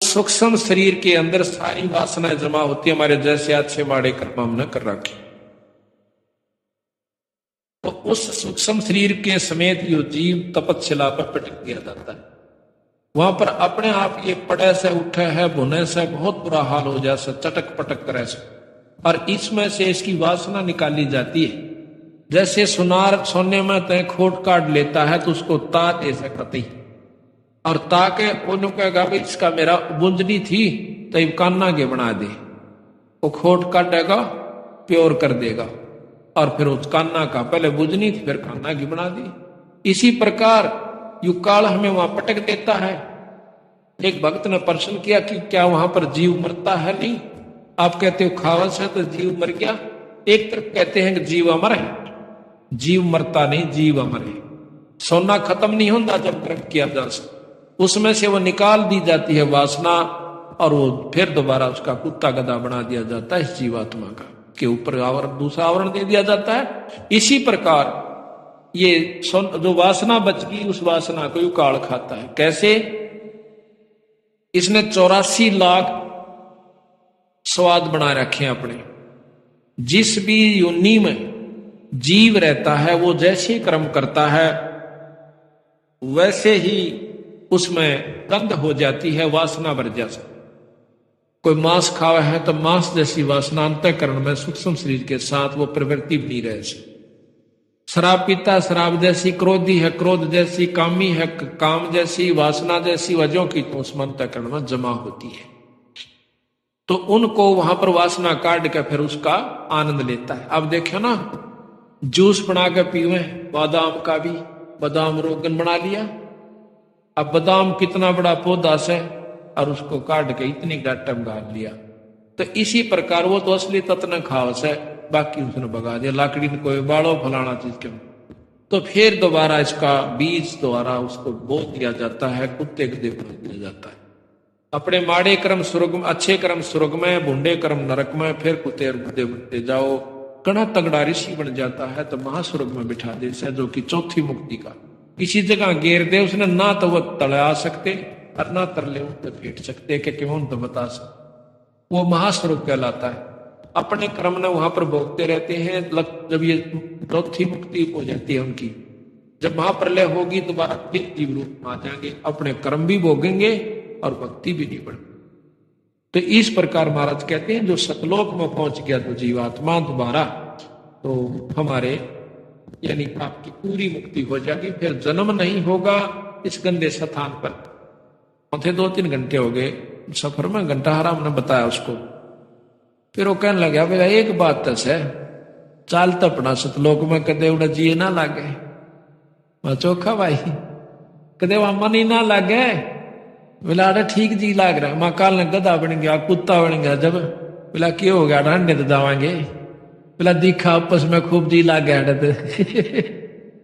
सूक्ष्म शरीर के अंदर सारी वासनाएं जमा होती है, हमारे जैसे अच्छे माड़े कर्म हमने कर रखे। तो उस सूक्ष्म शरीर के समेत यो जीव तपस्या पर पटक दिया जाता है। वहां पर अपने आप ये पड़े से उठे है, भुने से बहुत बुरा हाल हो जाए से, चटक पटक करे से, और इसमें से इसकी वासना निकाली जाती है। जैसे सुनार सोने में तय खोट काट लेता है तो उसको तात ऐसे करती, और ताके उन्होंने कहेगा भाई इसका मेरा बुंजनी थी तो कान्ना के बना दे, वो खोट काटेगा प्योर कर देगा, और फिर उस कान्ना का पहले बुंजनी थी फिर कान्ना की बना दी। इसी प्रकार यु काल हमें वहां पटक देता है। एक भक्त ने प्रश्न किया कि क्या वहां पर जीव मरता है? नहीं। आप कहते हो खावस है तो जीव मर गया। एक तरफ कहते हैं कि जीव अमर है, जीव मरता नहीं, जीव अमर है। सोना खत्म नहीं होता जब गर्म किया जा सकता, उसमें से वो निकाल दी जाती है वासना, और वो फिर दोबारा उसका कुत्ता गधा बना दिया जाता है इस जीवात्मा का, के ऊपर आवरण दूसरा आवरण दे दिया जाता है। इसी प्रकार ये जो वासना बच गई उस वासना को यू काल खाता है। कैसे? इसने 84 लाख स्वाद बना रखे हैं अपने। जिस भी योनि में जीव रहता है वो जैसे कर्म करता है वैसे ही उसमें गंध हो जाती है, वासना बढ़ जाती। कोई मांस खावा है तो मांस जैसी वासना अंतःकरण में सूक्ष्म शरीर के साथ वो प्रवृत्ति बनी रहे। शराब पीता शराब जैसी, क्रोधी है क्रोध जैसी, कामी है काम जैसी, वासना जैसी वजहों की तो उसमें अंतःकरण में जमा होती है। तो उनको वहां पर वासना काट के फिर उसका आनंद लेता है। अब देखो ना, जूस बना के पीवे बादाम का भी, बादाम रोगन बना लिया। अब बादाम कितना बड़ा पौधा से और उसको काट के इतनी गाटम गाड़ लिया। तो इसी प्रकार वो तो असली तत्व न खावस है, बाकी उसने भगा दिया, लाकड़ी ने कोई बाड़ो फलाना चीज के। तो फिर दोबारा इसका बीज द्वारा उसको बो दिया जाता है, कुत्ते गधे बना दिया जाता है। अपने माड़े कर्म स्वर्ग में, अच्छे कर्म स्वर्ग में, भुंडे कर्म नरक में, फिर कुत्ते गधे बनते जाओ। कड़ा तगड़ा ऋषि बन जाता है तो महास्वर्ग में बिठा दे से, जो कि चौथी मुक्ति का। इसी जगह घेर दे उसने, ना तो वह तड़ा सकते और ना तरले उठते फेंट सकते कि क्यों तो बता सकते। वो महास्वरूप कहलाता है। अपने कर्म ने वहां पर भोगते रहते हैं। जब ये चौथी मुक्ति हो जाती है उनकी, जब महाप्रलय होगी दोबारा फिर जीव रूप में आ जाएंगे, अपने कर्म भी भोगेंगे और भक्ति भी नहीं बढ़ेगी। तो इस प्रकार महाराज कहते हैं जो सतलोक में पहुंच गया तो जीवात्मा दोबारा, तो हमारे यानी आपकी पूरी मुक्ति हो जाएगी, फिर जन्म नहीं होगा इस गंदे स्थान पर। थे 2-3 घंटे हो गए सफर में, घंटा हरा हमने बताया उसको। फिर वो कहने लगा भैया एक बात तस है, चाल तो अपना सतलोक में कदे उड़ा जी ना लागे। मैं चोखा भाई कदे वहां मन ही ना लागे। बोला अरे ठीक जी लाग रहा। मैं काल ने गधा बन गया, कुत्ता बन गया। जब बोला क्यों हो गया? ढंडे तो जावांगे। बोला दिखा आपस में खूब जी लाग गया।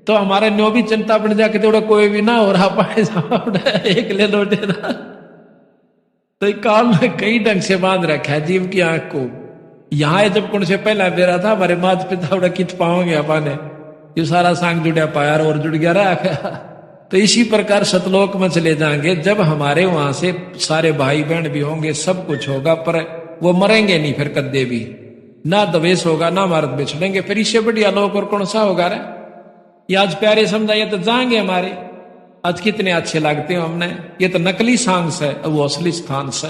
तो हमारे न्यो भी चिंता बन जाके थोड़ा कोई भी ना हो रहा पाए एक ले लौटे ना। तो काल ने कई ढंग से बांध रखा है जीव की आंख को। यहाँ जब कौन से पहला बेरा था हमारे माता पिता उड़ा कित पाओगे अपाने, ये सारा सांग जुड़ा पाया और जुड़ गया रहा। तो इसी प्रकार सतलोक में चले जाएंगे जब हमारे वहां से सारे भाई बहन भी होंगे, सब कुछ होगा, पर वो मरेंगे नहीं फिर कद्दे भी, ना दवेश होगा ना मारत बिछड़ेंगे। फिर इससे बढ़िया लोग और कौन सा होगा रे? ये आज प्यारे समझाइए तो जाएंगे हमारे। आज कितने अच्छे लगते हो हमने, ये तो नकली सांग से, वो असली स्थान से।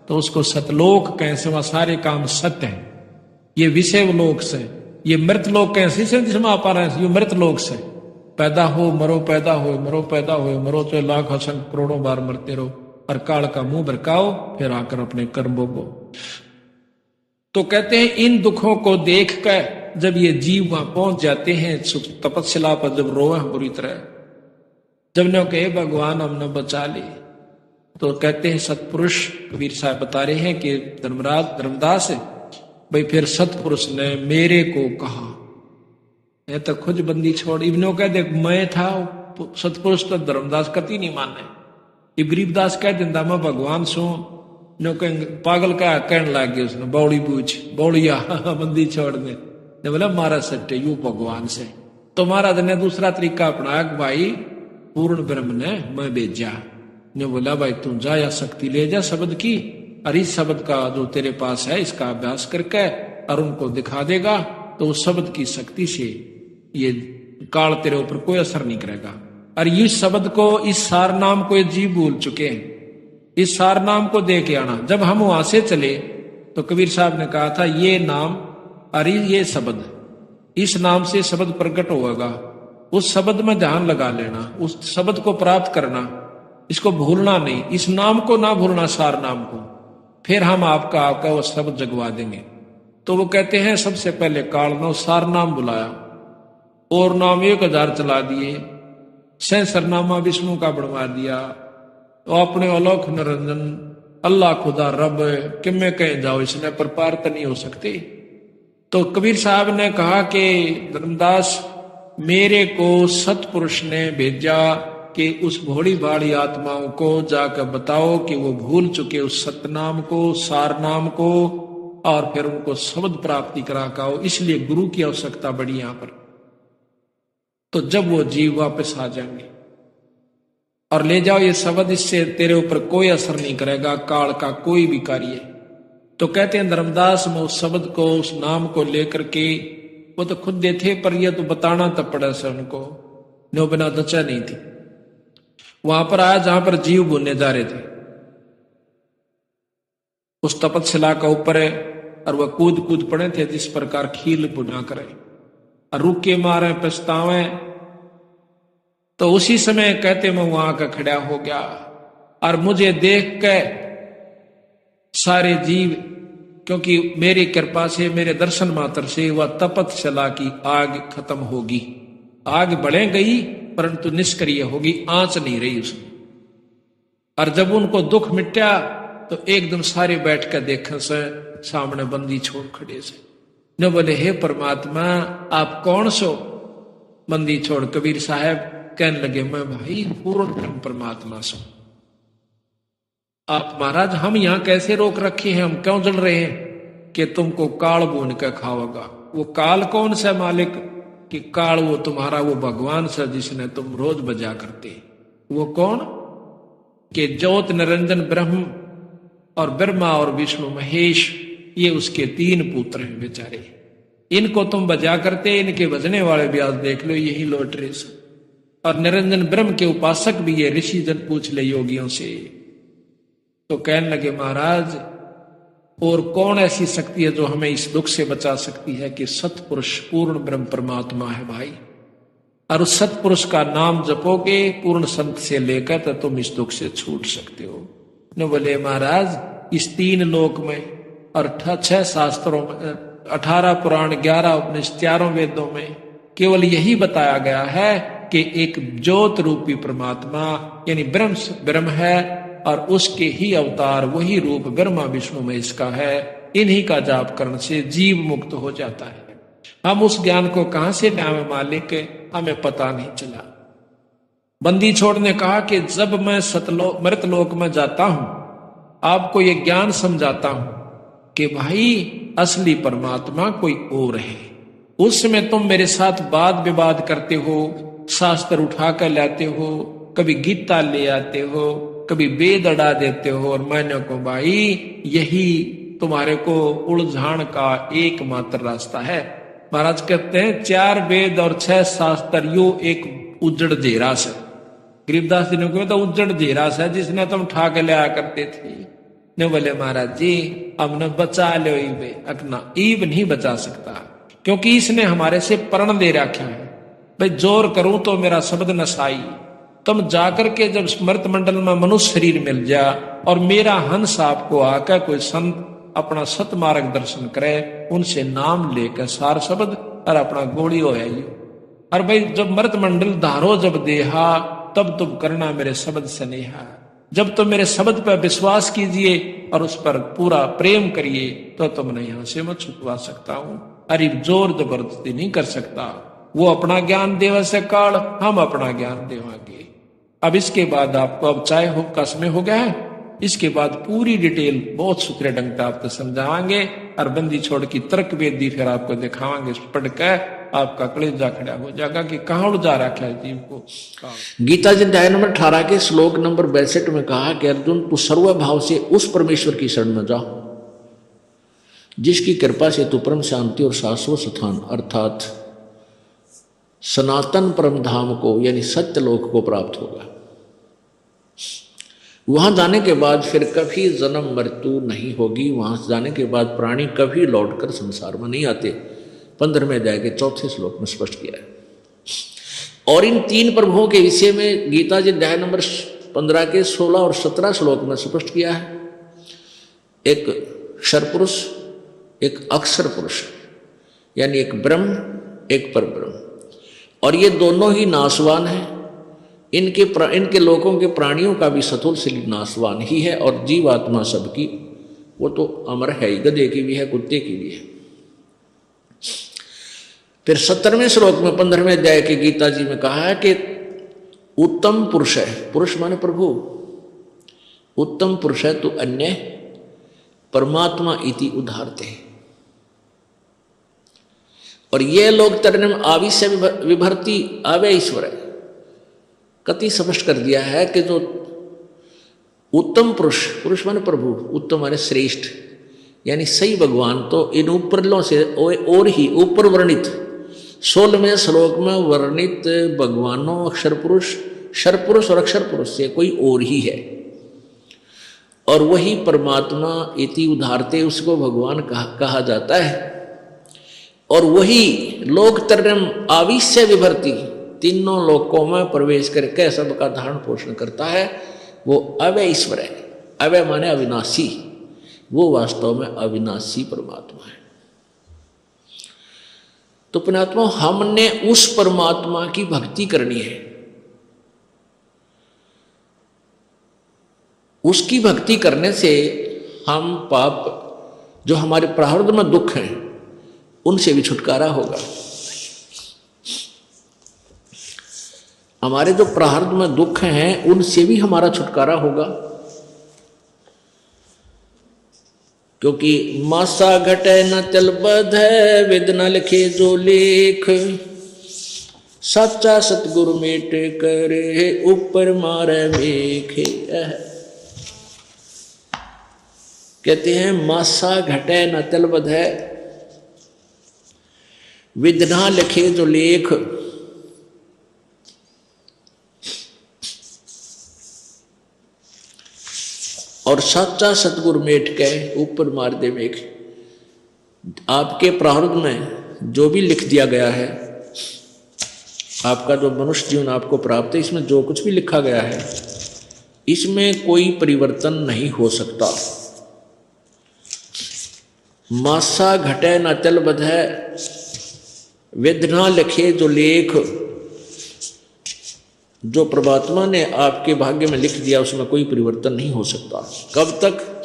तो उसको सतलोक कैसे, वहां सारे काम सत्य हैं। ये विषय लोक से, ये मृत लोक कैसे से जिसमें आप आ रहे हैं, ये मृत लोक से। पैदा हो मरो, पैदा हो मरो, पैदा हो मरो, चाहे लाख असंख्य करोड़ों बार मरते रहो, और काल का मुंह भरकाओ, फिर आकर अपने कर्म भोगो। तो कहते हैं इन दुखों को देख कर जब ये जीव वहां पहुंच जाते हैं तपस्या पर, जब रोए बुरी तरह, जब ने कहे भगवान हमने बचा ले, तो कहते हैं सतपुरुष कबीर साहब बता रहे हैं कि धर्मदास भाई फिर सतपुरुष ने मेरे को कहा, मैं तो खुद बंदी छोड़। इब्नो कह दे मैं था सतपुरुष, तो धर्मदास कति नहीं माने। ये गरीबदास कह दिंदा मैं भगवान सू, नो कह पागल का कहने लग गया उसने, बौड़ी पूछ बौड़िया बंदी छोड़ने। बोला मारा सट्टे यू भगवान से। तो महाराज ने दूसरा तरीका अपनाया, भाई पूर्ण ब्रह्म ने मैं भेजा, ने बोला भाई तू जा या शक्ति ले जा शब्द की, और इस शब्द का जो तेरे पास है इसका अभ्यास करके और उनको दिखा देगा तो उस शब्द की शक्ति से ये काल तेरे ऊपर कोई असर नहीं करेगा। और इस शब्द को, इस सार नाम को ये जीव भूल चुके हैं, इस सार नाम को दे के आना। जब हम वहां से चले तो कबीर साहब ने कहा था ये नाम अरे ये शब्द, इस नाम से शब्द प्रकट होगा, उस शब्द में ध्यान लगा लेना, उस शब्द को प्राप्त करना, इसको भूलना नहीं, इस नाम को ना भूलना, सार नाम को, फिर हम आपका वो शब्द जगवा देंगे। तो वो कहते हैं सबसे पहले काल ने सार नाम बुलाया और नाम 1000 चला दिए, सहस्रनामा विष्णु का बनवा दिया, तो अपने अलौक निरंजन अल्लाह खुदा रब कि मैं कहीं जाओ इसने पर पार तो नहीं हो सकते। तो कबीर साहब ने कहा कि धर्मदास मेरे को सतपुरुष ने भेजा कि उस भोली भाड़ी आत्माओं को जाकर बताओ कि वो भूल चुके उस सतनाम को, सार नाम को, और फिर उनको शब्द प्राप्ति करा काओ, इसलिए गुरु की आवश्यकता बड़ी यहां पर। तो जब वो जीव वापस आ जाएंगे और ले जाओ ये शब्द, इससे तेरे ऊपर कोई असर नहीं करेगा काल का कोई भी कार्य। तो कहते हैं धर्मदास में उस शब्द को, उस नाम को लेकर के, वो तो खुद दे थे पर ये तो बताना तब पड़ा से उनको, नो बिना दचा नहीं थी। वहां पर आया जहां पर जीव बुनने जा रहे थे, उस तपतशिला का ऊपर है, और वह कूद कूद पड़े थे जिस प्रकार खील बुना करे, और रुके मारे पछतावे। तो उसी समय कहते मैं वहां का खड़ा हो गया, और मुझे देख के सारे जीव, क्योंकि मेरी कृपा से, मेरे दर्शन मात्र से वह तपतशिला की आग खत्म होगी। आग बढ़े गई परंतु निष्क्रिय होगी, आंच नहीं रही उसमें। और जब उनको दुख मिटा तो एकदम सारे बैठ कर देखे से सामने बंदी छोड़ खड़े से, न बोले हे परमात्मा आप कौन सो? बंदी छोड़ कबीर साहब कहने लगे मैं भाई पूर्ण ब्रह्म परमात्मा सो। आप महाराज हम यहां कैसे रोक रखे हैं, हम क्यों जल रहे हैं कि तुमको काल भून कर खाओगा। वो काल कौन सा मालिक? कि काल वो तुम्हारा वो भगवान सा जिसने तुम रोज बजा करते। वो कौन? कि ज्योत निरंजन ब्रह्म और ब्रह्मा और विष्णु महेश, ये उसके 3 पुत्र हैं बेचारे। इनको तुम बजा करते, इनके बजने वाले भी आज देख लो यही लौट रहे। और निरंजन ब्रह्म के उपासक भी ये ऋषि जन पूछ ले योगियों से। तो कहने लगे महाराज और कौन ऐसी शक्ति है जो हमें इस दुख से बचा सकती है? कि सतपुरुष पूर्ण ब्रह्म परमात्मा है भाई। और उस सतपुरुष का नाम जपोगे पूर्ण संत से लेकर तो तुम इस दुख से छूट सकते हो। न बोले महाराज इस 3 लोक में और 6 शास्त्रों में, 18 पुराण, 11 उपनिषद, 4 वेदों में केवल यही बताया गया है कि एक ज्योत रूपी परमात्मा यानी ब्रह्म है और उसके ही अवतार वही रूप ब्रह्मा विष्णु में इसका है। इन्हीं का जाप करने से जीव मुक्त हो जाता है। हम उस ज्ञान को कहां से पाए मालिक, हमें पता नहीं चला। बंदी छोड़ ने कहा कि जब मैं मृतलोक में जाता हूं आपको ये ज्ञान समझाता हूं कि भाई असली परमात्मा कोई और है। उस समय तुम मेरे साथ वाद विवाद करते हो, शास्त्र उठा कर लाते हो, कभी गीता ले आते हो, कभी वेद अड़ा देते हो, और मैंने को भाई यही तुम्हारे को उलझान का एकमात्र रास्ता है। महाराज कहते हैं 4 वेद और 6 शास्त्र यो एक उजड़ जेरा से। गरीबदास जी ने कहा तो उजड़ जेरा से जिसने तुम ठा के लिया करते थे। ने बोले महाराज जी हमने बचा लो अकना, ईब नहीं बचा सकता क्योंकि इसने हमारे से प्रण दे रखा है। भाई जोर करूं तो मेरा शब्द नसाई। तुम जाकर के जब स्मृत मंडल में मनुष्य शरीर मिल जा और मेरा हंस आपको आकर कोई संत अपना सतमार्ग दर्शन करे, उनसे नाम लेकर सार शब्द और अपना गोली हो आई। और भाई जब मृत मंडल धारो जब देहा तब तुम करना मेरे शब्द स्नेहा। जब तुम मेरे शब्द पर विश्वास कीजिए और उस पर पूरा प्रेम करिए तो तुमने यहां से मैं छुटवा सकता हूं। अरे जोर जबरदस्ती नहीं कर सकता। वो अपना ज्ञान देवा से काल, हम अपना ज्ञान देवांगे। अब इसके बाद आपको अब चाय हो कसमें हो गया है इसके बाद पूरी डिटेल बहुत सुथरे ढंग से आपको समझावांगे और बंदी छोड़ की तर्क वेदी फिर आपको दिखावांगे, पढ़कर आपका कलेजा खड़ा हो जाएगा कि कहाँ उड़ जा रखा है जीव को। गीता जी अध्याय नंबर 18 के श्लोक नंबर 62 में कहा कि अर्जुन तू सर्वभाव से उस परमेश्वर की शरण में जा जिसकी कृपा से तू परम शांति और शाश्वत स्थान अर्थात सनातन परम धाम को यानी सत्य लोक को प्राप्त होगा। वहां जाने के बाद फिर कभी जन्म मृत्यु नहीं होगी। वहां जाने के बाद प्राणी कभी लौटकर संसार में नहीं आते। 15वें अध्याय के 4थे श्लोक में स्पष्ट किया है। और इन 3 प्रभुओं के विषय में गीता जी अध्याय नंबर 15 के 16 और 17 श्लोक में स्पष्ट किया है। एक क्षर पुरुष, एक अक्षर पुरुष, यानी एक ब्रह्म, एक परब्रह्म, और ये दोनों ही नाशवान हैं। इनके लोगों के प्राणियों का भी सतुल शरीर नाशवान ही है, और जीवात्मा सबकी वो तो अमर है ही, गधे की भी है, कुत्ते की भी है। फिर 17वें श्लोक में 15वें अध्याय के गीता जी में कहा है कि उत्तम पुरुष है, पुरुष माने प्रभु, उत्तम पुरुष है तो अन्य परमात्मा इति उदाहरते हैं। और ये लोग तरनम आविश्य विभर्ति आवे ईश्वर है, कति स्पष्ट कर दिया है कि जो उत्तम पुरुष, पुरुष माने प्रभु, उत्तम माने श्रेष्ठ, यानी सही भगवान, तो इन ऊपरलों से और ही ऊपर वर्णित 16वें श्लोक में वर्णित भगवानों अक्षर पुरुष, क्षर पुरुष और अक्षर पुरुष से कोई और ही है, और वही परमात्मा इति उदाहरते उसको भगवान कहा जाता है। और वही लोक तरम आविश्य विभर्ति, तीनों लोकों में प्रवेश करके सबका धारण पोषण करता है, वो अव्यय ईश्वर है। अव्यय माने अविनाशी, वो वास्तव में अविनाशी परमात्मा है। तो पुण्यात्मा, हमने उस परमात्मा की भक्ति करनी है। उसकी भक्ति करने से हम पाप, जो हमारे प्रारब्ध में दुख हैं, उनसे भी छुटकारा होगा। हमारे जो प्रारब्ध में दुख हैं उनसे भी हमारा छुटकारा होगा, क्योंकि मासा घटे न चल बध वेद न लिखे जो लेख, सच्चा सतगुरु मेट करे ऊपर मारे मेखे। कहते हैं मासा घटे न चल बध विद्ना लिखे जो लेख, और सच्चा सतगुरु मेट के ऊपर मार दे मेघ। आपके प्रारब्ध में जो भी लिख दिया गया है, आपका जो मनुष्य जीवन आपको प्राप्त है, इसमें जो कुछ भी लिखा गया है, इसमें कोई परिवर्तन नहीं हो सकता। मासा घटे न चल बधै वेदना लिखे जो लेख, जो परमात्मा ने आपके भाग्य में लिख दिया उसमें कोई परिवर्तन नहीं हो सकता। कब तक?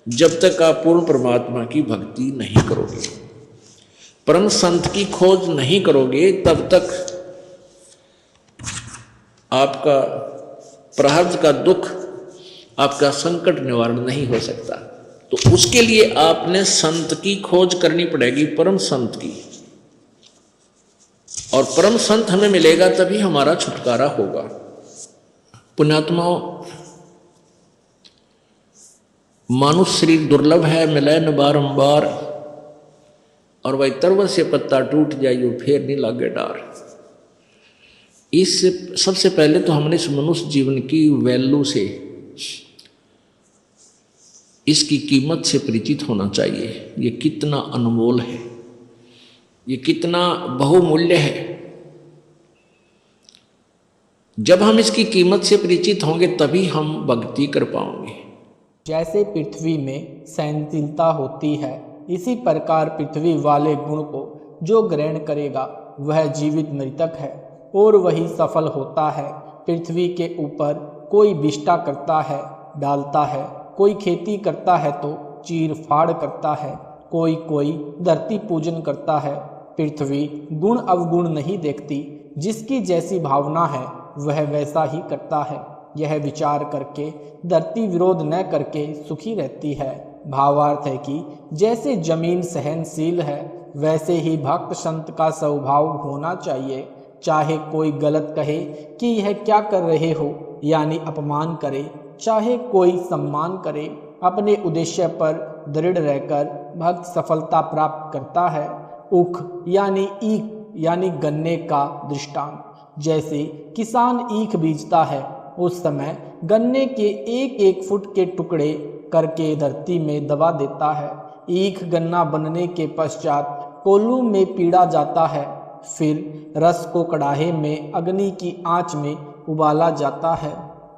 जब तक आप पूर्ण परमात्मा की भक्ति नहीं करोगे, परम संत की खोज नहीं करोगे, तब तक आपका प्रारब्ध का दुख, आपका संकट निवारण नहीं हो सकता। तो उसके लिए आपने संत की खोज करनी पड़ेगी, परम संत की, और परम संत हमें मिलेगा तभी हमारा छुटकारा होगा। पुण्यात्माओं, मानुष शरीर दुर्लभ है, मिले न बारंबार, और वही तरव से पत्ता टूट जाइयो फिर नहीं लागे डार। इस सबसे पहले तो हमने इस मनुष्य जीवन की वैल्यू से, इसकी कीमत से परिचित होना चाहिए। ये कितना अनमोल है, ये कितना बहुमूल्य है। जब हम इसकी कीमत से परिचित होंगे तभी हम भक्ति कर पाएंगे। जैसे पृथ्वी में सहनशीलता होती है, इसी प्रकार पृथ्वी वाले गुण को जो ग्रहण करेगा वह जीवित मृतक है और वही सफल होता है। पृथ्वी के ऊपर कोई विष्टा करता है, डालता है, कोई खेती करता है तो चीर फाड़ करता है, कोई धरती पूजन करता है। पृथ्वी गुण अवगुण नहीं देखती, जिसकी जैसी भावना है वह वैसा ही करता है। यह विचार करके धरती विरोध न करके सुखी रहती है। भावार्थ है कि जैसे जमीन सहनशील है वैसे ही भक्त संत का स्वभाव होना चाहिए। चाहे कोई गलत कहे कि यह क्या कर रहे हो, यानी अपमान करे, चाहे कोई सम्मान करे, अपने उद्देश्य पर दृढ़ रहकर भक्त सफलता प्राप्त करता है। उख यानी ईख यानी गन्ने का दृष्टांत। जैसे किसान ईख बीजता है, उस समय गन्ने के एक एक फुट के टुकड़े करके धरती में दबा देता है। ईख गन्ना बनने के पश्चात कोल्हू में पीड़ा जाता है, फिर रस को कड़ाहे में अग्नि की आंच में उबाला जाता है,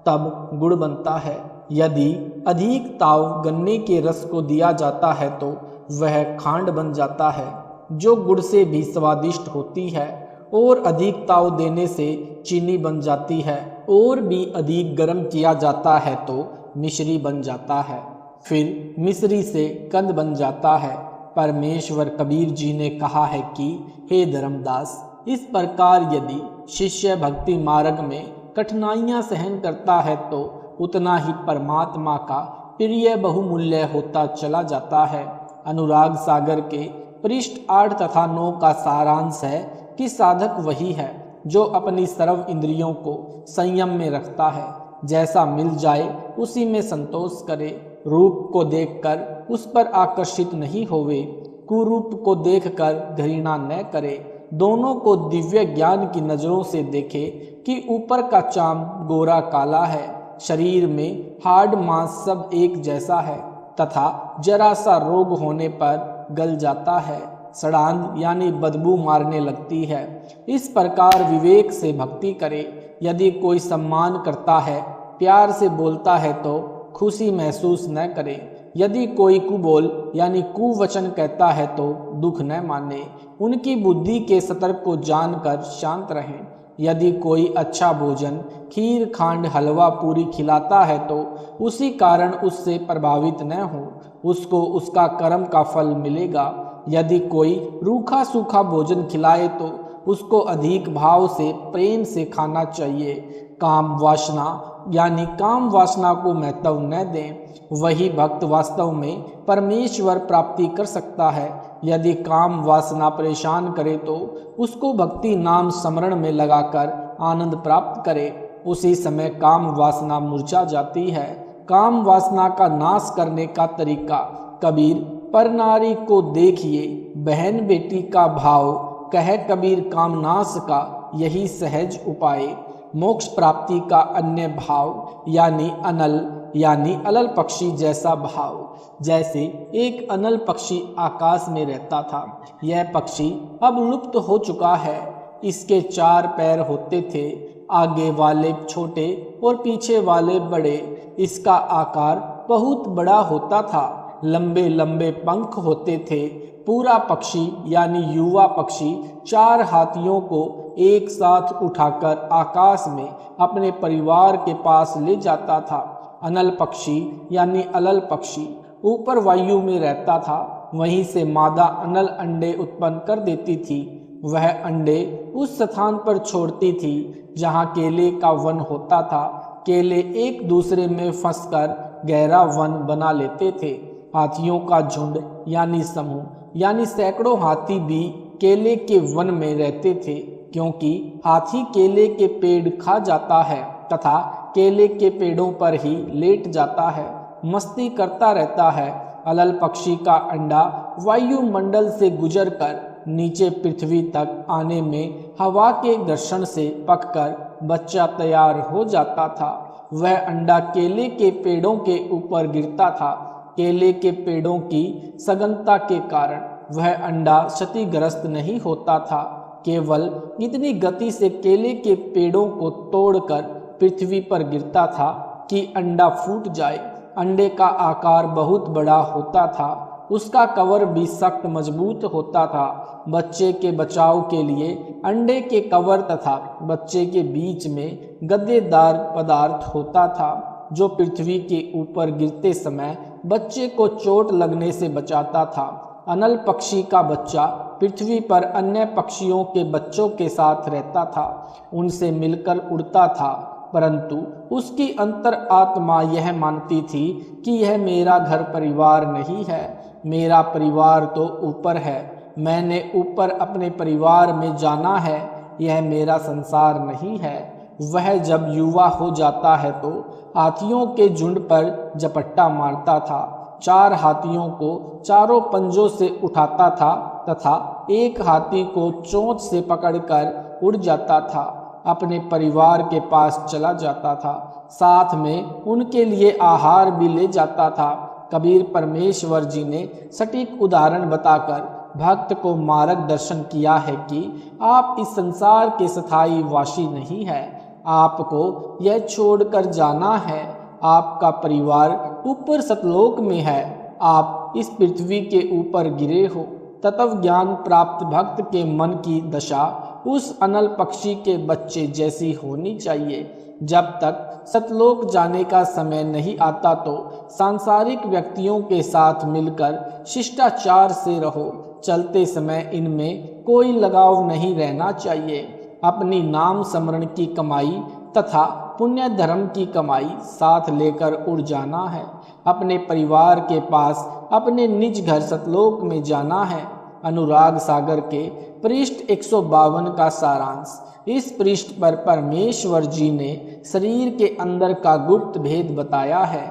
तब गुड़ बनता है। यदि अधिक ताव गन्ने के रस को दिया जाता है तो वह खांड बन जाता है, जो गुड़ से भी स्वादिष्ट होती है, और अधिक ताव देने से चीनी बन जाती है, और भी अधिक गर्म किया जाता है तो मिश्री बन जाता है, फिर मिश्री से कंद बन जाता है। परमेश्वर कबीर जी ने कहा है कि हे धर्मदास, इस प्रकार यदि शिष्य भक्ति मार्ग में कठिनाइयां सहन करता है तो उतना ही परमात्मा का प्रिय बहुमूल्य होता चला जाता है। अनुराग सागर के पृष्ठ 8 तथा 9 का सारांश है कि साधक वही है जो अपनी सर्व इंद्रियों को संयम में रखता है, जैसा मिल जाए उसी में संतोष करे, रूप को देखकर उस पर आकर्षित नहीं होवे, कुरूप को देखकर घृणा न करे, दोनों को दिव्य ज्ञान की नजरों से देखे कि ऊपर का चाम गोरा काला है, शरीर में हाड़ मांस सब एक जैसा है, तथा जरा सा रोग होने पर गल जाता है, सड़ांध यानी बदबू मारने लगती है। इस प्रकार विवेक से भक्ति करे। यदि कोई सम्मान करता है, प्यार से बोलता है तो खुशी महसूस न करे। यदि कोई कुबोल यानी कुवचन कहता है तो दुख न माने। उनकी बुद्धि के सतर्क को जानकर शांत रहें। यदि कोई अच्छा भोजन खीर खांड हलवा पूरी खिलाता है तो उसी कारण उससे प्रभावित न हो, उसको उसका कर्म का फल मिलेगा। यदि कोई रूखा सूखा भोजन खिलाए तो उसको अधिक भाव से प्रेम से खाना चाहिए। काम वासना यानी काम वासना को महत्व न दें, वही भक्त वास्तव में परमेश्वर प्राप्ति कर सकता है। यदि काम वासना परेशान करे तो उसको भक्ति नाम स्मरण में लगाकर आनंद प्राप्त करे, उसी समय काम वासना मुरझा जाती है। काम वासना का नाश करने का तरीका कबीर पर नारी को देखिए बहन बेटी का भाव, कह कबीर काम नाश का यही सहज उपाय। मोक्ष प्राप्ति का अन्य भाव यानी अनल यानी अलल पक्षी जैसा भाव। जैसे एक अनल पक्षी आकाश में रहता था, यह पक्षी अब लुप्त हो चुका है। इसके 4 पैर होते थे, आगे वाले छोटे और पीछे वाले बड़े। इसका आकार बहुत बड़ा होता था, लंबे लंबे पंख होते थे। पूरा पक्षी यानी युवा पक्षी 4 हाथियों को एक साथ उठाकर आकाश में अपने परिवार के पास ले जाता था। अनल पक्षी यानी अलल पक्षी ऊपर वायु में रहता था, वहीं से मादा अनल अंडे उत्पन्न कर देती थी। वह अंडे उस स्थान पर छोड़ती थी जहाँ केले का वन होता था। केले एक दूसरे में फंसकर गहरा वन बना लेते थे। हाथियों का झुंड यानी समूह यानी सैकड़ों हाथी भी केले के वन में रहते थे, क्योंकि हाथी केले के पेड़ खा जाता है तथा केले के पेड़ों पर ही लेट जाता है, मस्ती करता रहता है। अलल पक्षी का अंडा वायुमंडल से गुजरकर नीचे पृथ्वी तक आने में हवा के घर्षण से पककर बच्चा तैयार हो जाता था। वह अंडा केले के पेड़ों के ऊपर गिरता था। केले के पेड़ों की सघनता के कारण वह अंडा क्षतिग्रस्त नहीं होता था, केवल इतनी गति से केले के पेड़ों को तोड़कर पृथ्वी पर गिरता था कि अंडा फूट जाए। अंडे का आकार बहुत बड़ा होता था, उसका कवर भी सख्त मजबूत होता था। बच्चे के बचाव के लिए अंडे के कवर तथा बच्चे के बीच में गद्देदार पदार्थ होता था, जो पृथ्वी के ऊपर गिरते समय बच्चे को चोट लगने से बचाता था। अनल पक्षी का बच्चा पृथ्वी पर अन्य पक्षियों के बच्चों के साथ रहता था, उनसे मिलकर उड़ता था परंतु उसकी अंतर आत्मा यह मानती थी कि यह मेरा घर परिवार नहीं है, मेरा परिवार तो ऊपर है, मैंने ऊपर अपने परिवार में जाना है, यह मेरा संसार नहीं है। वह जब युवा हो जाता है तो हाथियों के झुंड पर झपट्टा मारता था, 4 हाथियों को चारों पंजों से उठाता था तथा एक हाथी को चोंच से पकड़कर उड़ जाता था, अपने परिवार के पास चला जाता था, साथ में उनके लिए आहार भी ले जाता था। कबीर परमेश्वर जी ने सटीक उदाहरण बताकर भक्त को मार्गदर्शन किया है कि आप इस संसार के स्थायी वासी नहीं है, आपको यह छोड़कर जाना है। आपका परिवार ऊपर सतलोक में है, आप इस पृथ्वी के ऊपर गिरे हो। तत्व ज्ञान प्राप्त भक्त के मन की दशा उस अनल पक्षी के बच्चे जैसी होनी चाहिए। जब तक सतलोक जाने का समय नहीं आता तो सांसारिक व्यक्तियों के साथ मिलकर शिष्टाचार से रहो। चलते समय इनमें कोई लगाव नहीं रहना चाहिए। अपनी नाम स्मरण की कमाई तथा पुण्य धर्म की कमाई साथ लेकर उड़ जाना है। अपने परिवार के पास अपने निज घर सतलोक में जाना है। अनुराग सागर के पृष्ठ 152 का सारांश। इस पृष्ठ पर परमेश्वर जी ने शरीर के अंदर का गुप्त भेद बताया है।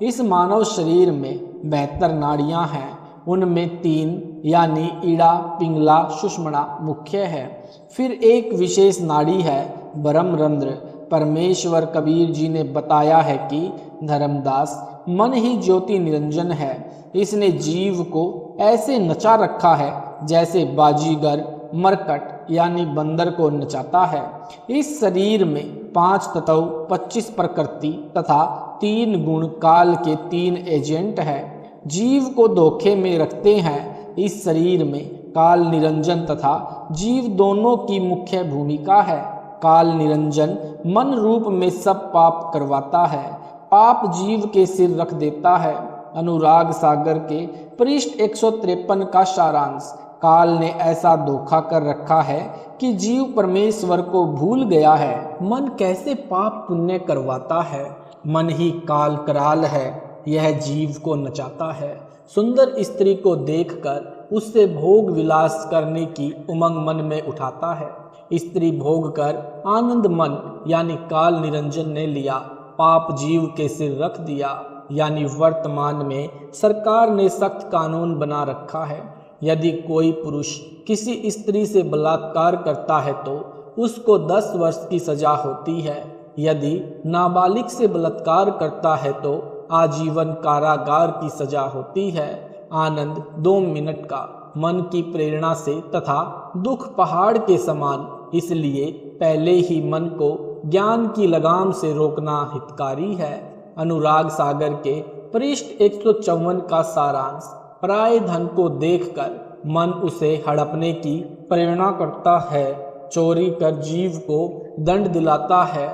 इस मानव शरीर में 72 नाड़ियां हैं, उनमें 3 यानी ईड़ा, पिंगला, सुषुम्ना मुख्य है। फिर एक विशेष नाड़ी है ब्रह्मरंध्र। परमेश्वर कबीर जी ने बताया है कि धर्मदास मन ही ज्योति निरंजन है। इसने जीव को ऐसे नचा रखा है जैसे बाजीगर मरकट यानी बंदर को नचाता है। इस शरीर में 5 तत्व, 25 प्रकृति तथा 3 गुण काल के 3 एजेंट है। जीव को धोखे में रखते हैं। इस शरीर में काल निरंजन तथा जीव दोनों की मुख्य भूमिका है। काल निरंजन मन रूप में सब पाप करवाता है, पाप जीव के सिर रख देता है। अनुराग सागर के पृष्ठ 153 का सारांश। काल ने ऐसा धोखा कर रखा है कि जीव परमेश्वर को भूल गया है। मन कैसे पाप पुण्य करवाता है, मन ही काल कराल है, यह जीव को नचाता है। सुंदर स्त्री को देखकर उससे भोग विलास करने की उमंग मन में उठाता है। स्त्री भोग कर आनंद मन यानी काल निरंजन ने लिया, पाप जीव के सिर रख दिया। यानी वर्तमान में सरकार ने सख्त कानून बना रखा है। यदि कोई पुरुष किसी स्त्री से बलात्कार करता है तो उसको 10 वर्ष की सजा होती है। यदि नाबालिग से बलात्कार करता है तो आजीवन कारागार की सजा होती है। आनंद 2 मिनट का, मन की प्रेरणा से तथा दुख पहाड़ के समान, इसलिए पहले ही मन को ज्ञान की लगाम से रोकना हितकारी है। अनुराग सागर के पृष्ठ 154 का सारांश। पराये धन को देखकर मन उसे हड़पने की प्रेरणा करता है, चोरी कर जीव को दंड दिलाता है।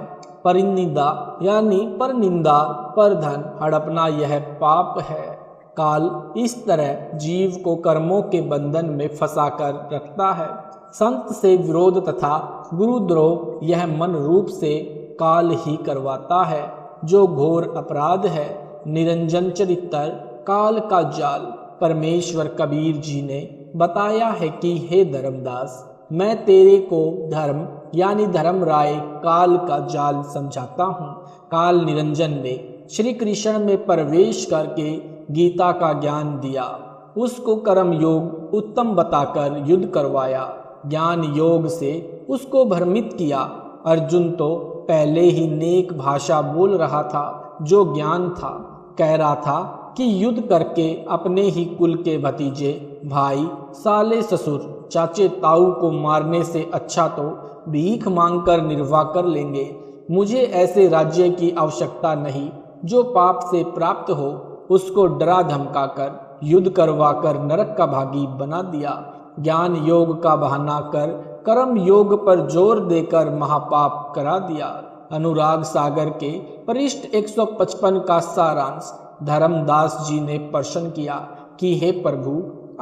परिनिंदा यानी पर निंदा पर धन हड़पना यह पाप है। काल इस तरह जीव को कर्मों के बंधन में फंसाकर रखता है। संत से विरोध तथा गुरुद्रोह यह मन रूप से काल ही करवाता है, जो घोर अपराध है। निरंजन चरित्र काल का जाल। परमेश्वर कबीर जी ने बताया है कि हे धर्मदास, मैं तेरे को धर्म यानी धर्म राय काल का जाल समझाता हूँ। काल निरंजन ने श्री कृष्ण में प्रवेश करके गीता का ज्ञान दिया, उसको कर्म योग उत्तम बताकर युद्ध करवाया, ज्ञान योग से उसको भ्रमित किया। अर्जुन तो पहले ही नेक भाषा बोल रहा था, जो ज्ञान था। कह रहा था कि युद्ध करके अपने ही कुल के भतीजे, भाई, साले ससुर, चाचे ताऊ को मारने से अच्छा तो भीख मांगकर निर्वाह कर लेंगे। मुझे ऐसे राज्य की आवश्यकता नहीं जो पाप से प्राप्त हो। उसको डरा धमकाकर युद्ध करवाकर नरक का भागी बना दिया। ज्ञान योग का बहाना कर कर्म योग पर जोर देकर महापाप करा दिया। अनुराग सागर के पृष्ठ 155 का सारांश। धर्मदास जी ने प्रश्न किया कि हे प्रभु,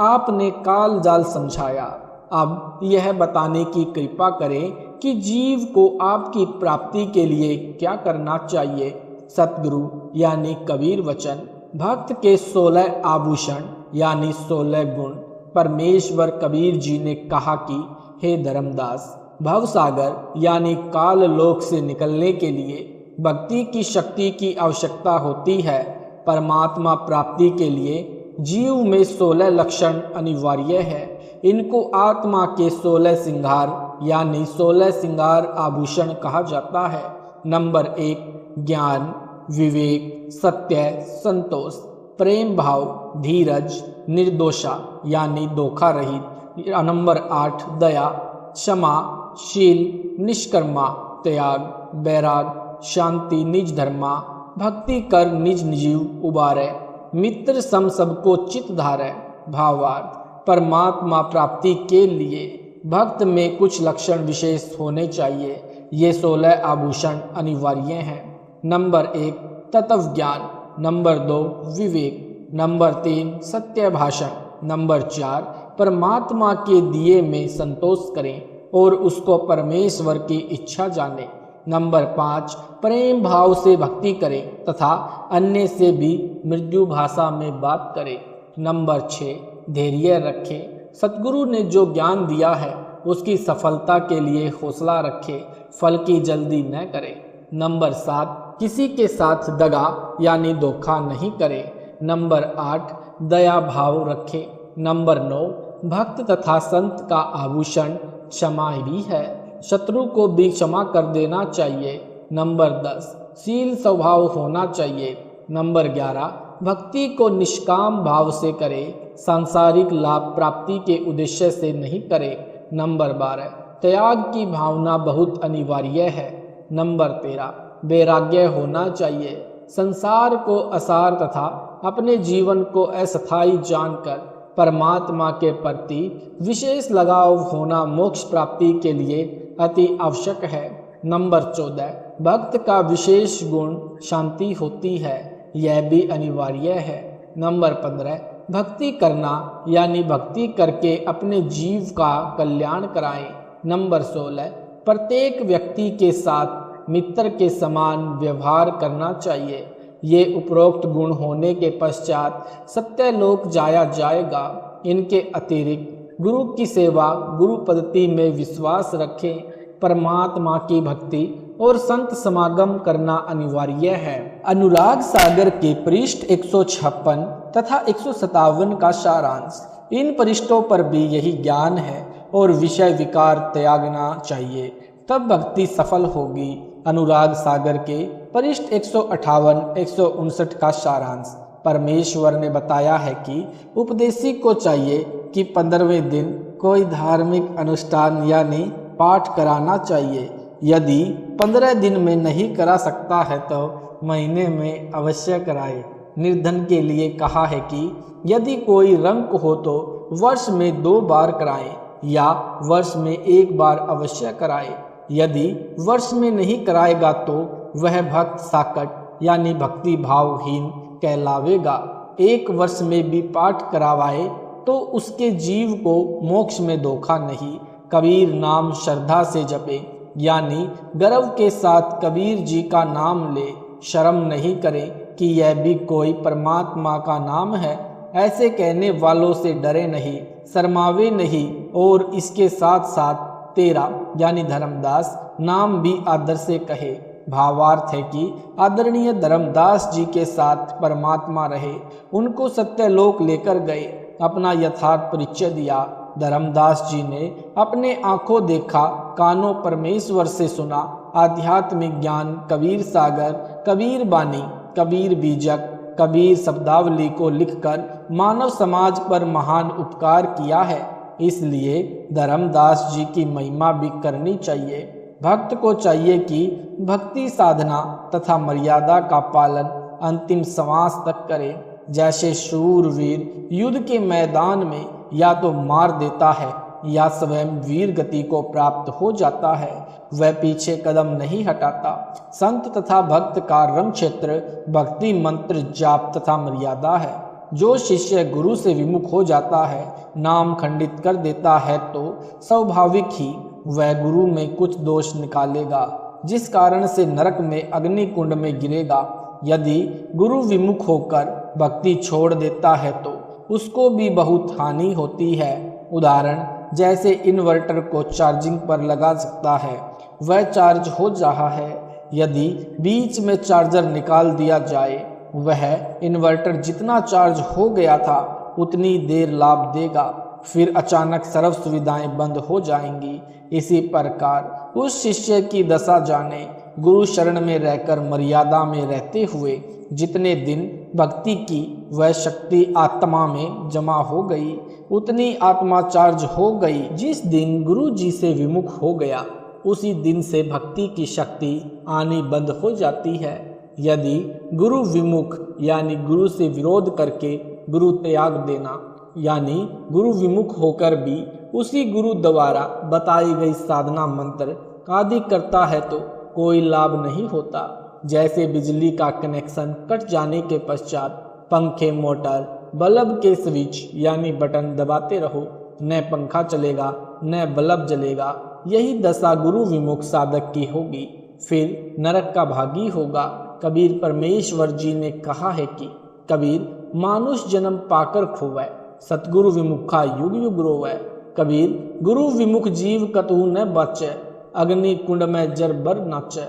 आपने काल जाल समझाया, अब यह बताने की कृपा करें कि जीव को आपकी प्राप्ति के लिए क्या करना चाहिए। सतगुरु यानी कबीर वचन, भक्त के 16 आभूषण यानी 16 गुण। परमेश्वर कबीर जी ने कहा कि हे धर्मदास, भवसागर यानी काल लोक से निकलने के लिए भक्ति की शक्ति की आवश्यकता होती है। परमात्मा प्राप्ति के लिए जीव में 16 लक्षण अनिवार्य है। इनको आत्मा के 16 सिंगार यानी 16 सिंगार आभूषण कहा जाता है। नंबर 1 ज्ञान, विवेक, सत्य, संतोष, प्रेम भाव, धीरज, निर्दोषा यानी धोखा रहित। नंबर 8 दया, क्षमा, शील, निष्कर्मा, त्याग, बैराग, शांति, निज धर्मा, भक्ति कर निज जीव उबारे, मित्र सम सबको चित धारे। भावार्थ, परमात्मा प्राप्ति के लिए भक्त में कुछ लक्षण विशेष होने चाहिए। ये 16 आभूषण अनिवार्य हैं। नंबर 1 तत्व ज्ञान, नंबर 2 विवेक, नंबर 3 सत्य भाषण, नंबर 4 परमात्मा के दिए में संतोष करें और उसको परमेश्वर की इच्छा जाने, नंबर 5 प्रेम भाव से भक्ति करें तथा अन्य से भी मृदु भाषा में बात करें, नंबर 6 धैर्य रखें। सतगुरु ने जो ज्ञान दिया है उसकी सफलता के लिए हौसला रखे, फल की जल्दी न करे। नंबर 7 किसी के साथ दगा यानी धोखा नहीं करे। नंबर 8 दया भाव रखे। नंबर 9 भक्त तथा संत का आभूषण क्षमा भी है, शत्रु को भी क्षमा कर देना चाहिए। नंबर 10 शील स्वभाव होना चाहिए। नंबर 11 भक्ति को निष्काम भाव से करे, सांसारिक लाभ प्राप्ति के उद्देश्य से नहीं करे। नंबर 12 त्याग की भावना बहुत अनिवार्य है। नंबर 13 वैराग्य होना चाहिए। संसार को असार तथा अपने जीवन को अस्थायी जानकर परमात्मा के प्रति विशेष लगाव होना मोक्ष प्राप्ति के लिए अति आवश्यक है। नंबर 14 भक्त का विशेष गुण शांति होती है, यह भी अनिवार्य है। नंबर 15 भक्ति करना यानी भक्ति करके अपने जीव का कल्याण कराएं। नंबर 16 प्रत्येक व्यक्ति के साथ मित्र के समान व्यवहार करना चाहिए। ये उपरोक्त गुण होने के पश्चात सत्यलोक जाया जाएगा। इनके अतिरिक्त गुरु की सेवा, गुरु पद्धति में विश्वास रखें, परमात्मा की भक्ति और संत समागम करना अनिवार्य है। अनुराग सागर के पृष्ठ 156 तथा 157 का सारांश। इन पृष्ठों पर भी यही ज्ञान है और विषय विकार त्यागना चाहिए, तब भक्ति सफल होगी। अनुराग सागर के पृष्ठ 158 159 का सारांश। परमेश्वर ने बताया है कि उपदेशी को चाहिए कि 15वें दिन कोई धार्मिक अनुष्ठान यानी पाठ कराना चाहिए। यदि 15 दिन में नहीं करा सकता है तो महीने में अवश्य कराए। निर्धन के लिए कहा है कि यदि कोई रंक हो तो वर्ष में 2 बार कराए या वर्ष में 1 बार अवश्य कराए। यदि वर्ष में नहीं कराएगा तो वह भक्त साकट यानी भक्ति भावहीन कहलावेगा। 1 वर्ष में भी पाठ करवाए तो उसके जीव को मोक्ष में धोखा नहीं। कबीर नाम श्रद्धा से जपे यानी गर्व के साथ कबीर जी का नाम ले, शर्म नहीं करे कि यह भी कोई परमात्मा का नाम है। ऐसे कहने वालों से डरे नहीं, शर्मावे नहीं और इसके साथ साथ तेरा यानी धर्मदास नाम भी आदर से कहे। भावार्थ है कि आदरणीय धर्मदास जी के साथ परमात्मा रहे, उनको सत्यलोक लेकर गए, अपना यथार्थ परिचय दिया। धर्मदास जी ने अपने आंखों देखा, कानों परमेश्वर से सुना। आध्यात्मिक ज्ञान कबीर सागर, कबीर बानी, कबीर बीजक, कबीर शब्दावली को लिखकर मानव समाज पर महान उपकार किया है। इसलिए धर्मदास जी की महिमा भी करनी चाहिए। भक्त को चाहिए कि भक्ति साधना तथा मर्यादा का पालन अंतिम श्वास तक करे। जैसे शूरवीर युद्ध के मैदान में या तो मार देता है या स्वयं वीर गति को प्राप्त हो जाता है, वह पीछे कदम नहीं हटाता। संत तथा भक्त का रंग क्षेत्र भक्ति मंत्र जाप तथा मर्यादा है। जो शिष्य गुरु से विमुख हो जाता है, नाम खंडित कर देता है, तो स्वाभाविक ही वह गुरु में कुछ दोष निकालेगा, जिस कारण से नरक में अग्नि कुंड में गिरेगा। यदि गुरु विमुख होकर भक्ति छोड़ देता है तो उसको भी बहुत हानि होती है। उदाहरण जैसे इन्वर्टर को चार्जिंग पर लगा सकता है, वह चार्ज हो रहा है। यदि बीच में चार्जर निकाल दिया जाए, वह इन्वर्टर जितना चार्ज हो गया था उतनी देर लाभ देगा, फिर अचानक सर्व सुविधाएं बंद हो जाएंगी। इसी प्रकार उस शिष्य की दशा जाने। गुरु शरण में रहकर मर्यादा में रहते हुए जितने दिन भक्ति की वह शक्ति आत्मा में जमा हो गई, उतनी आत्मा चार्ज हो गई। जिस दिन गुरु जी से विमुख हो गया, उसी दिन से भक्ति की शक्ति आनी बंद हो जाती है। यदि गुरु विमुख यानी गुरु से विरोध करके गुरु त्याग देना, यानी गुरु विमुख होकर भी उसी गुरु द्वारा बताई गई साधना मंत्र आदि करता है तो कोई लाभ नहीं होता। जैसे बिजली का कनेक्शन कट जाने के पश्चात पंखे, मोटर, बल्ब के स्विच यानी बटन दबाते रहो, न पंखा चलेगा न बल्ब जलेगा। यही दशा गुरु विमुख साधक की होगी, फिर नरक का भागी होगा। कबीर परमेश्वर जी ने कहा है कि कबीर मानुष जन्म पाकर खोवै, सतगुरु विमुखा युग युग रोवै। कबीर गुरु विमुख जीव कतहु न बचै, अग्नि कुंड में जर बर नाचै।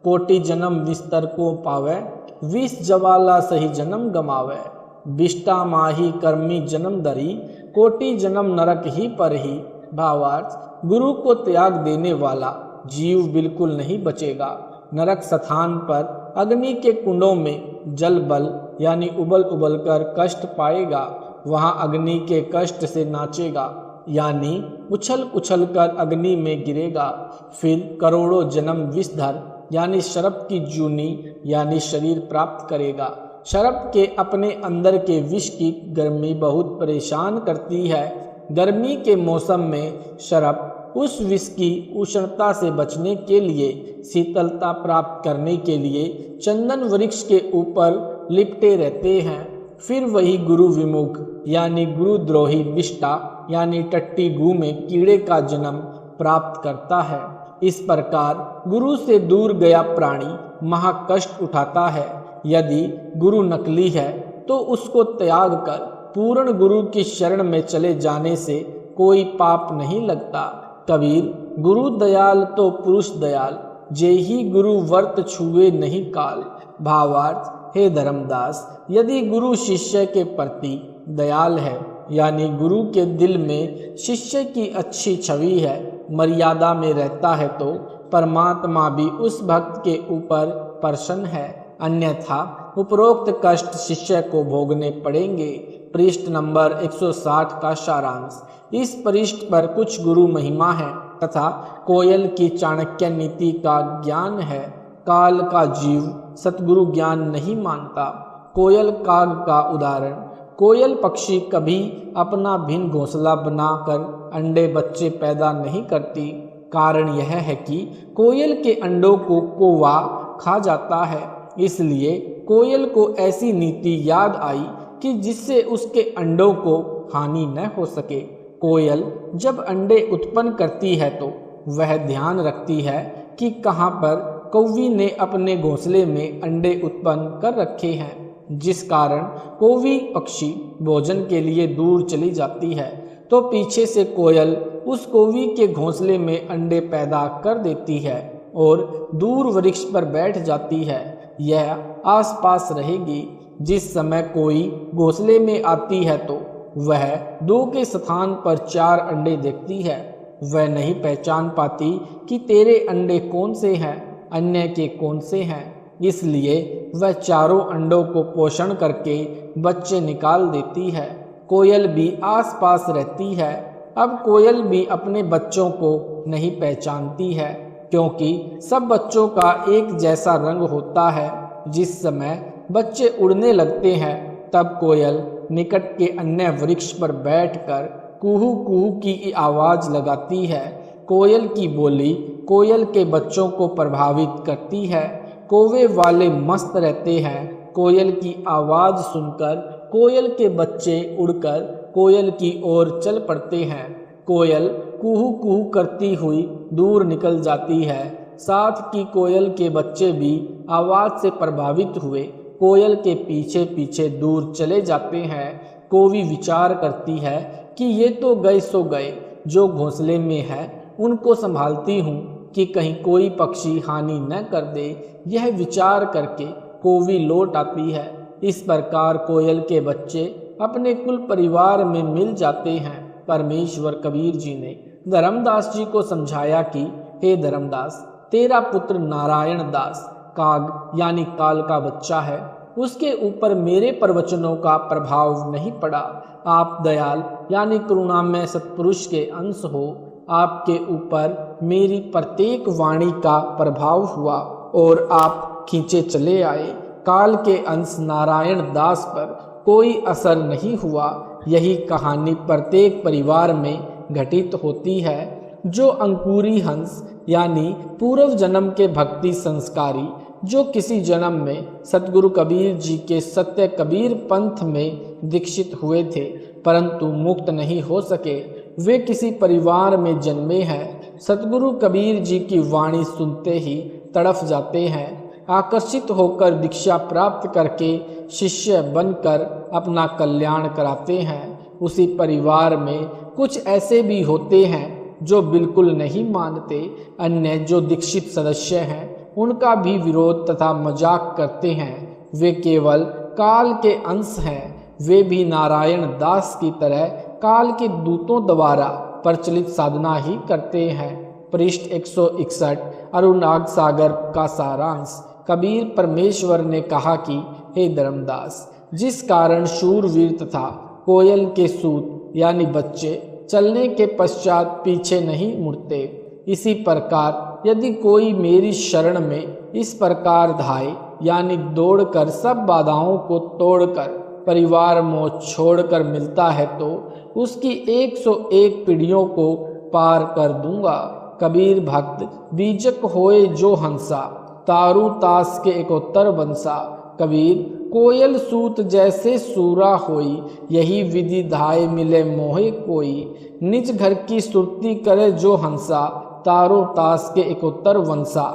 कोटि जन्म विस्तर को पावै, विष ज्वाला सही जन्म गमावै। बिष्टा माही कर्मी जन्म दरी, कोटि जन्म नरक ही पर ही। भावार्थ, गुरु को त्याग देने वाला जीव बिल्कुल नहीं बचेगा। नरक स्थान पर अग्नि के कुंडों में जल बल यानी उबल उबल कर कष्ट पाएगा, वहां अग्नि के कष्ट से नाचेगा, यानी उछल उछल कर अग्नि में गिरेगा। फिर करोड़ों जन्म विषधर यानी शरप की जूनी यानी शरीर प्राप्त करेगा। शरप के अपने अंदर के विष की गर्मी बहुत परेशान करती है। गर्मी के मौसम में शरप उस विष की उष्णता से बचने के लिए, शीतलता प्राप्त करने के लिए चंदन वृक्ष के ऊपर लिपटे रहते हैं। फिर वही गुरु विमुख यानी गुरुद्रोही बिष्टा यानी टट्टी गू में कीड़े का जन्म प्राप्त करता है। इस प्रकार गुरु से दूर गया प्राणी महाकष्ट उठाता है। यदि गुरु नकली है तो उसको त्याग कर पूर्ण गुरु की शरण में चले जाने से कोई पाप नहीं लगता। कबीर गुरु दयाल तो पुरुष दयाल, जेहि गुरु वर्त छुए नहीं काल। भावार्थ, हे धर्मदास, यदि गुरु शिष्य के प्रति दयाल है यानी गुरु के दिल में शिष्य की अच्छी छवि है, मर्यादा में रहता है, तो परमात्मा भी उस भक्त के ऊपर प्रसन्न है। अन्यथा उपरोक्त कष्ट शिष्य को भोगने पड़ेंगे। पृष्ठ नंबर 160 का सारांश। इस पृष्ठ पर कुछ गुरु महिमा है तथा कोयल की चाणक्य नीति का ज्ञान है। काल का जीव सतगुरु ज्ञान नहीं मानता। कोयल काग का उदाहरण। कोयल पक्षी कभी अपना भिन्न घोंसला बनाकर अंडे बच्चे पैदा नहीं करती। कारण यह है कि कोयल के अंडों को कौवा खा जाता है। इसलिए कोयल को ऐसी नीति याद आई कि जिससे उसके अंडों को हानि न हो सके। कोयल जब अंडे उत्पन्न करती है तो वह ध्यान रखती है कि कहाँ पर कौवी ने अपने घोंसले में अंडे उत्पन्न कर रखे हैं, जिस कारण कौवी पक्षी भोजन के लिए दूर चली जाती है, तो पीछे से कोयल उस कौवी के घोंसले में अंडे पैदा कर देती है और दूर वृक्ष पर बैठ जाती है। यह आसपास रहेगी। जिस समय कोई घोंसले में आती है तो वह 2 के स्थान पर 4 अंडे देखती है। वह नहीं पहचान पाती कि तेरे अंडे कौन से हैं, अन्य के कौन से हैं। इसलिए वह चारों अंडों को पोषण करके बच्चे निकाल देती है। कोयल भी आसपास रहती है। अब कोयल भी अपने बच्चों को नहीं पहचानती है, क्योंकि सब बच्चों का एक जैसा रंग होता है। जिस समय बच्चे उड़ने लगते हैं तब कोयल निकट के अन्य वृक्ष पर बैठकर कुहू कुहू की आवाज लगाती है। कोयल की बोली कोयल के बच्चों को प्रभावित करती है। कौवे वाले मस्त रहते हैं। कोयल की आवाज सुनकर कोयल के बच्चे उड़कर कोयल की ओर चल पड़ते हैं। कोयल कुहू कुहू करती हुई दूर निकल जाती है। साथ की कोयल के बच्चे भी आवाज से प्रभावित हुए कोयल के पीछे पीछे दूर चले जाते हैं। कोवी विचार करती है कि ये तो गए सो गए, जो घोंसले में है उनको संभालती हूँ कि कहीं कोई पक्षी हानि न कर दे। यह विचार करके कोवी लौट आती है। इस प्रकार कोयल के बच्चे अपने कुल परिवार में मिल जाते हैं। परमेश्वर कबीर जी ने धर्मदास जी को समझाया कि हे धर्मदास, तेरा पुत्र नारायण दास काग यानी काल का बच्चा है, उसके ऊपर मेरे प्रवचनों का प्रभाव नहीं पड़ा। आप दयाल यानी करुणामय सत्पुरुष के अंश हो, आपके ऊपर मेरी प्रत्येक वाणी का प्रभाव हुआ और आप खींचे चले आए। काल के अंश नारायण दास पर कोई असर नहीं हुआ। यही कहानी प्रत्येक परिवार में घटित होती है। जो अंकुरी हंस यानी पूर्व जन्म के भक्ति संस्कारी, जो किसी जन्म में सतगुरु कबीर जी के सत्य कबीर पंथ में दीक्षित हुए थे परंतु मुक्त नहीं हो सके, वे किसी परिवार में जन्मे हैं। सतगुरु कबीर जी की वाणी सुनते ही तड़फ जाते हैं। आकर्षित होकर दीक्षा प्राप्त करके शिष्य बनकर अपना कल्याण कराते हैं। उसी परिवार में कुछ ऐसे भी होते हैं जो बिल्कुल नहीं मानते। अन्य जो दीक्षित सदस्य हैं उनका भी विरोध तथा मजाक करते हैं। वे केवल काल के अंश हैं। वे भी नारायण दास की तरह काल के दूतों द्वारा प्रचलित साधना ही करते हैं। पृष्ठ 161 अनुराग सागर का सारांश। कबीर परमेश्वर ने कहा कि हे धर्मदास, जिस कारण शूरवीर तथा कोयल के सूत यानी बच्चे चलने के पश्चात पीछे नहीं मुड़ते, इसी प्रकार यदि कोई मेरी शरण में इस प्रकार धाए यानी दौड़कर सब बाधाओं को तोड़कर परिवार मोह छोड़कर मिलता है तो उसकी 101 पीढ़ियों को पार कर दूंगा। कबीर भक्त बीजक होए जो हंसा, तारू तास के 71 बंसा। कबीर कोयल सूत जैसे सूरा होई, यही विधि धाय मिले मोहे कोई। निज घर की सुरती करे जो हंसा, तारो तास के 71 वंसा।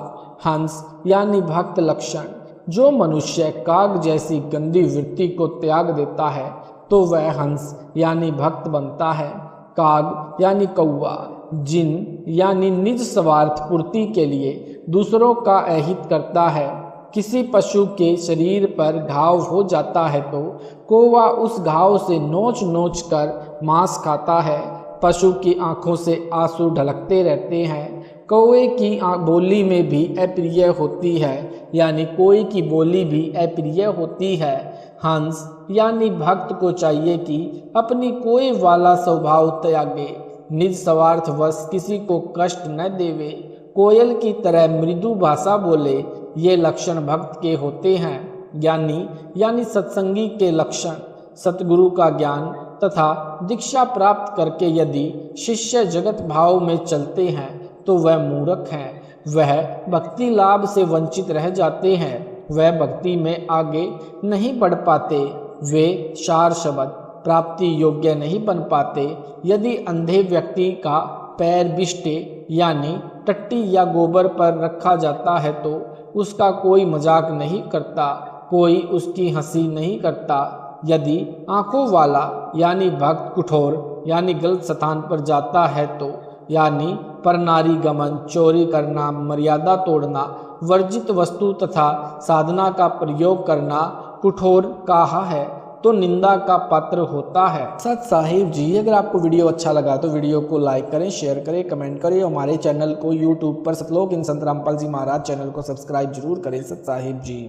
हंस यानी भक्त लक्षण। जो मनुष्य काग जैसी गंदी वृत्ति को त्याग देता है तो वह हंस यानी भक्त बनता है। काग यानी कौवा। जिन यानी निज स्वार्थ पूर्ति के लिए दूसरों का अहित करता है। किसी पशु के शरीर पर घाव हो जाता है तो कौवा उस घाव से नोच नोच कर मांस खाता है। पशु की आंखों से आंसू ढलकते रहते हैं। कौवे की बोली में भी अप्रिय होती है यानी कोई की बोली भी अप्रिय होती है। हंस यानी भक्त को चाहिए कि अपनी कोई वाला स्वभाव त्यागे, निज स्वार्थवश किसी को कष्ट न देवे, कोयल की तरह मृदु भाषा बोले। ये लक्षण भक्त के होते हैं। ज्ञानी यानी सत्संगी के लक्षण। सतगुरु का ज्ञान तथा दीक्षा प्राप्त करके यदि शिष्य जगत भाव में चलते हैं तो वह मूर्ख हैं। वह भक्ति लाभ से वंचित रह जाते हैं। वह भक्ति में आगे नहीं बढ़ पाते। वे सार शब्द प्राप्ति योग्य नहीं बन पाते। यदि अंधे व्यक्ति का पैर बिष्टे यानी टट्टी या गोबर पर रखा जाता है तो उसका कोई मजाक नहीं करता, कोई उसकी हंसी नहीं करता। यदि आंखों वाला यानी भक्त कठोर यानी गलत स्थान पर जाता है तो यानी परनारी गमन, चोरी करना, मर्यादा तोड़ना, वर्जित वस्तु तथा साधना का प्रयोग करना कठोर कहा है तो निंदा का पात्र होता है। सत साहिब जी, अगर आपको वीडियो अच्छा लगा तो वीडियो को लाइक करें, शेयर करें, कमेंट करें। हमारे चैनल को यूट्यूब पर सतलोक इन संत रामपाल जी महाराज चैनल को सब्सक्राइब जरूर करें। सत साहिब जी।